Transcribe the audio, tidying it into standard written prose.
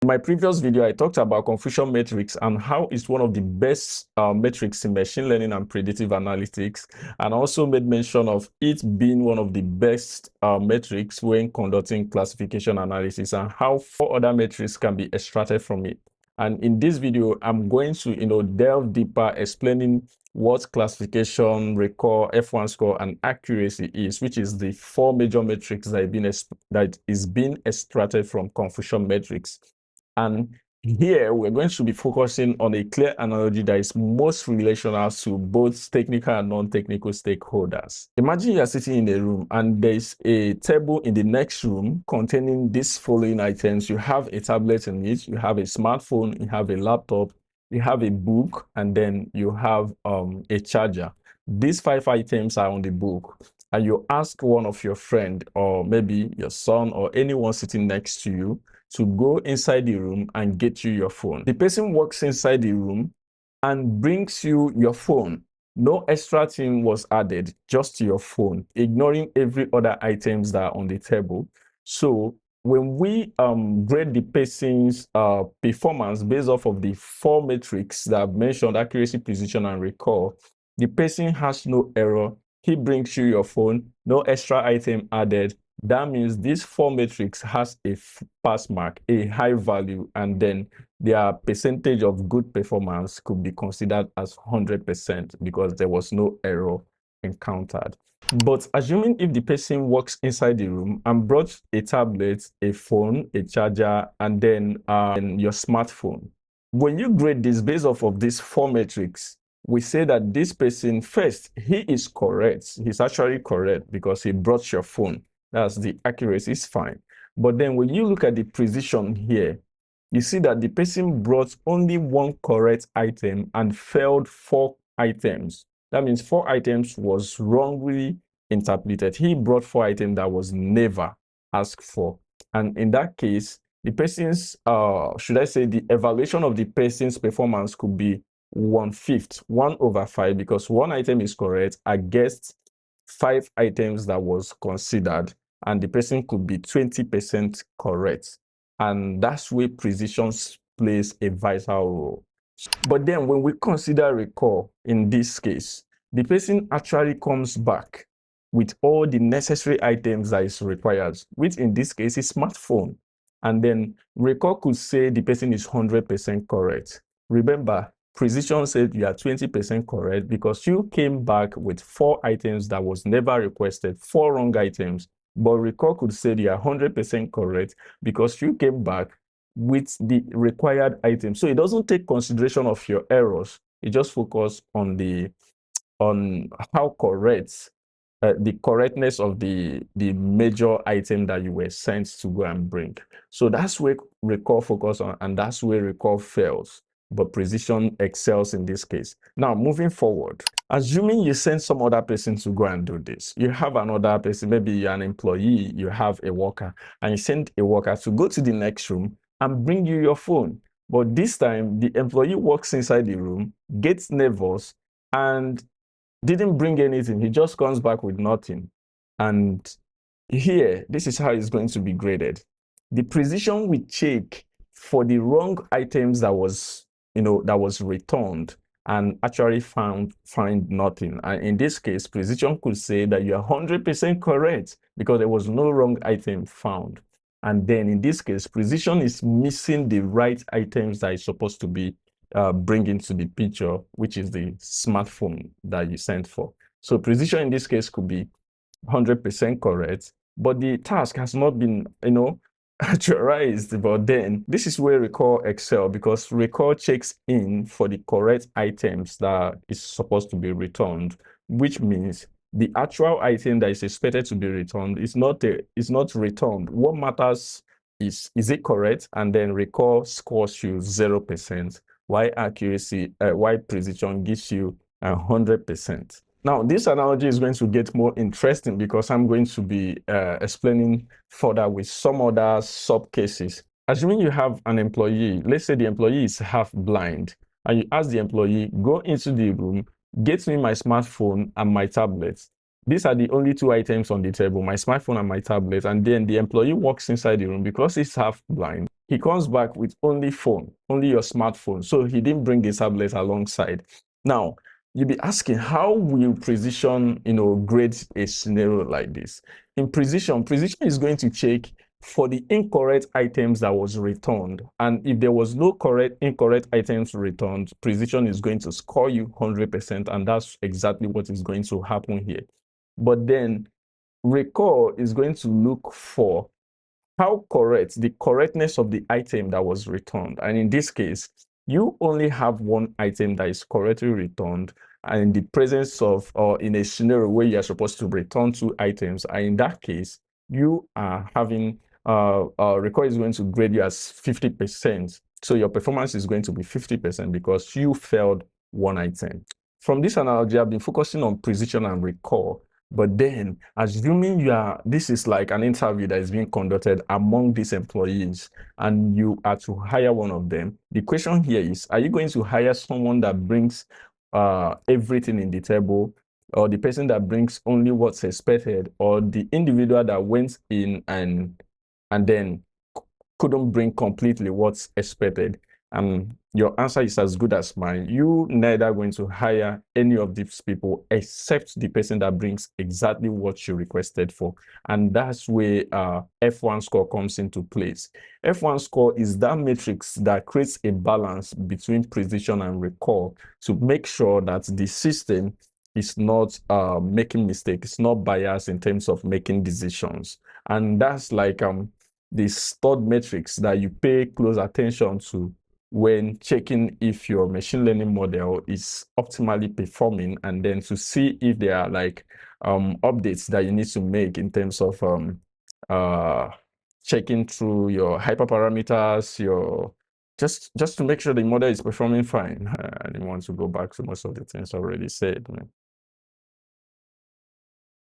In my previous video, I talked about confusion metrics and how it's one of the best metrics in machine learning and predictive analytics, and also made mention of it being one of the best metrics when conducting classification analysis, and how 4 other metrics can be extracted from it. And in this video, I'm going to delve deeper, explaining what classification, recall, F1-score, and accuracy is, which is the 4 major metrics that is being extracted from confusion metrics. And here we're going to be focusing on a clear analogy that is most relational to both technical and non-technical stakeholders. Imagine you're sitting in a room and there's a table in the next room containing these following items. You have a tablet in it, you have a smartphone, you have a laptop, you have a book, and then you have a charger. These 5 items are on the book, and you ask one of your friend, or maybe your son, or anyone sitting next to you, to go inside the room and get you your phone. The person walks inside the room and brings you your phone. No extra thing was added, just your phone, ignoring every other items that are on the table. So when we grade the person's performance based off of the 4 metrics that I've mentioned, accuracy, precision, and recall, the person has no error. He brings you your phone, no extra item added. That means these 4 metrics has a pass mark, a high value, and then their percentage of good performance could be considered as 100% because there was no error encountered. But assuming if the person walks inside the room and brought a tablet, a phone, a charger, and then your smartphone, when you grade this based off of these 4 metrics, we say that this person, first, he is correct. He's actually correct because he brought your phone. That's the accuracy is fine. But then when you look at the precision here, you see that the person brought only 1 correct item and failed 4 items. That means 4 items was wrongly interpreted. He brought 4 items that was never asked for. And in that case, the person's, should I say, the evaluation of the person's performance could be 1/5, 1/5, because 1 item is correct against 5 items that was considered, and the person could be 20% correct. And that's where precision plays a vital role. But then when we consider recall, in this case, the person actually comes back with all the necessary items that is required, which in this case is smartphone. And then recall could say the person is 100% correct. Remember, precision said you are 20% correct because you came back with 4 items that was never requested, 4 wrong items. But recall could say you are 100% correct because you came back with the required items. So it doesn't take consideration of your errors. It just focuses on how correct, the correctness of the major item that you were sent to go and bring. So that's where recall focus on, and that's where recall fails. But precision excels in this case. Now, moving forward, assuming you send some other person to go and do this, you have another person, maybe you're an employee, you have a worker, and you send a worker to go to the next room and bring you your phone. But this time, the employee walks inside the room, gets nervous, and didn't bring anything. He just comes back with nothing. And here, this is how it's going to be graded. The precision we check for the wrong items that was returned and actually find nothing. And in this case, precision could say that you are 100% correct because there was no wrong item found. And then in this case, precision is missing the right items that is supposed to be bringing to the picture, which is the smartphone that you sent for. So precision in this case could be 100% correct, but the task has not been, actualized. But then this is where recall excel, because recall checks in for the correct items that is supposed to be returned, which means the actual item that is expected to be returned is not returned. What matters is it correct? And then recall scores you 0%, while precision gives you 100%. Now, this analogy is going to get more interesting because I'm going to be explaining further with some other sub cases. Assuming you have an employee, let's say the employee is half blind, and you ask the employee, go into the room, get me my smartphone and my tablet. These are the only 2 items on the table, my smartphone and my tablet. And then the employee walks inside the room because he's half blind. He comes back with only phone, only your smartphone. So he didn't bring the tablet alongside. Now, you'll be asking, how will precision, grade a scenario like this? In precision is going to check for the incorrect items that was returned. And if there was no incorrect items returned, precision is going to score you 100%. And that's exactly what is going to happen here. But then recall is going to look for how correct, the correctness of the item that was returned. And in this case, you only have one item that is correctly returned, and in the presence of, or in a scenario where you are supposed to return two items, and in that case, you are having, record is going to grade you as 50%. So your performance is going to be 50% because you failed one item. From this analogy, I've been focusing on precision and recall. But then, assuming this is like an interview that is being conducted among these employees, and you are to hire one of them, the question here is, are you going to hire someone that brings everything in the table, or the person that brings only what's expected, or the individual that went in and then couldn't bring completely what's expected? Your answer is as good as mine. You neither going to hire any of these people except the person that brings exactly what you requested for. And that's where F1 score comes into place. F1 score is that matrix that creates a balance between precision and recall to make sure that the system is not making mistakes, it's not biased in terms of making decisions. And that's like this third matrix that you pay close attention to when checking if your machine learning model is optimally performing, and then to see if there are like updates that you need to make in terms of checking through your hyperparameters, your just to make sure the model is performing fine. I didn't want to go back to most of the things I already said.